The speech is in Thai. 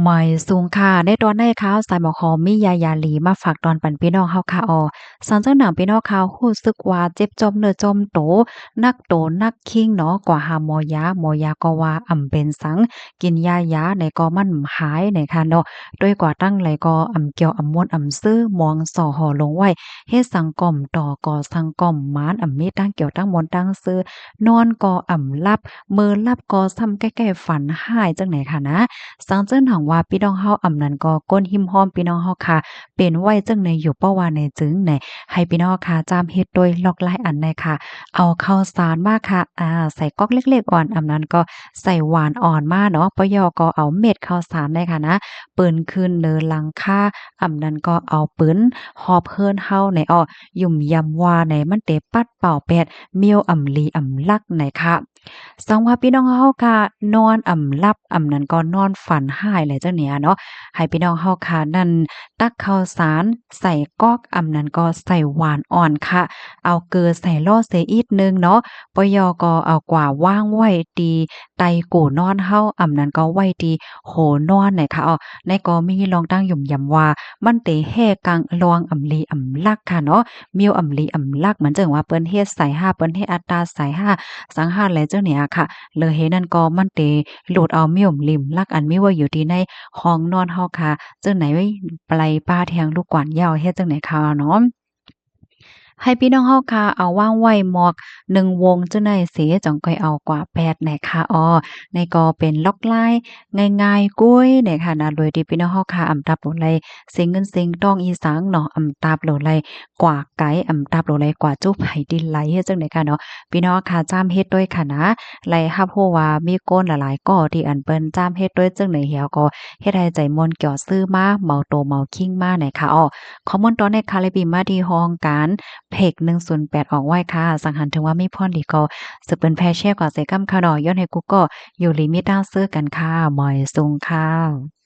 หมอยสูงค่ะในตอนในข่าวสายหมอคอมียาหลีมาฝากตอนปันพี่น้องเฮาค่ะสันเจ้าหนังพี่น้องเขารู้สึกว่าเจ็บจอมเนื้อจอมโตนักโตนักคิงเนาะกว่าหาหมอยาก็ว่าเป็นสังกินยาในก็มันหายในค่ะเนาะด้วยกว่าตั้งไหลก็เกี่ยวม่วนซื้อมองส่อห่อลงไว้เฮ็ดสังก่อมต่อก่อสังก่อมหมานมีตั้งเกี่ยวตั้งมนต์ตั้งซื้อนอนก็ลับมือลับก็ซ้ำใกล้ๆฝันหายจังไหนค่ะนะสังเจิ้นหังว่าพี่น้องเฮานั้นก็ก้นหิมห้อมพี่น้องเฮาค่ะเป็นไว้จังในอยู่เพราะว่าในจึงในให้พี่น้องค่ะจามเฮ็ดโดยลอกลายอันในค่ะเอาข้าวสารมาค่ะใส่ก๊อกเล็กๆอ่อนนั้นก็ใส่หวานอ่อนมาเนาะปะยอก็เอาเม็ดข้าวสารได้ค่ะนะเปิ้นขึ้นเนอหลังคานั้นก็เอาปืนหอบเฮินเฮาในยุ่มยำว่าในมันเตปัดเป่าแปดเมียวลีลักในค่ะสังว่าพี่น้องเฮาค่ะนอนหลับนั้นก็นอนฝันหายเลยจังเนี่ยเนาะให้พี่น้องเฮาค่ะนั่นตักข้าวสารใส่ก๊อกนั้นก็ใส่หวานอ่อนค่ะเอาเกลือใส่ล่อเสียอีกหนึ่งเนาะปยก็เอากว่าว่างไว้ตีไตกู่นอนเฮานั้นก็ไว้ตีโหนอนไหนค่ะในก็มีลองตั้งหยุ่มยำว่ามันเตแห่กังลวงลีลักค่ะเนาะเมียวลีลักเหมือนจังว่าเปิ้นเฮ็ดใส่ห้าเปิ้นเฮ็ดอัตราใส่ห้าสังหารแลเจ้าเนี่ยค่ะเลยเฮ็ดนั่นก็มันเตหลุดเอาเมียวลิมลักอันมีไว้อยู่ที่ในห้องนอนเฮาค่ะจังไหนไว้ไลป้าแทงลูกกวานยาวเฮ็ดจังไหนค่ะเนาะ ให้พี่น้องเฮาค่ะเอาว่างไว้หมอก1วงจังได๋สิจ่องค่อยเอากว่า8แหน่ค่ะในก็เป็นล็อกลายง่ายๆกุ้ยเนี่ยค่ะนะโดยที่พี่น้องเฮาค่ะตับโหลไลเสียงเงินเสียงทองอีสังเนาะตับโหลไลกว่าไกตับโหลไลกว่าจุบไหดินไหลเฮ็ดจังได๋ค่ะเนาะพี่น้องค่ะจ้ามเฮ็ดด้วยค่ะนะไลรับรู้ว่ามีก้นหลายๆก้อที่อันเปิ้นจ้ามเฮ็ดด้วยจังได๋เหี่ยวก็เฮ็ดให้ใจม่วนเกี่ยวซื้อมาเมาโตเมาคิงมาไหนค่ะข้อมูลตอนในคาลิบีมาที่ห้องการเพก108ออกไว้ค่ะสังหันถึงว่ามีพรดีก็สืบเป็นแพร่แชร์กว่าใส่กำค่ะดอกย้อนให้กูก็อยู่ลิมิตด้านซื้อกันค่ะหมอยซุงค่ะ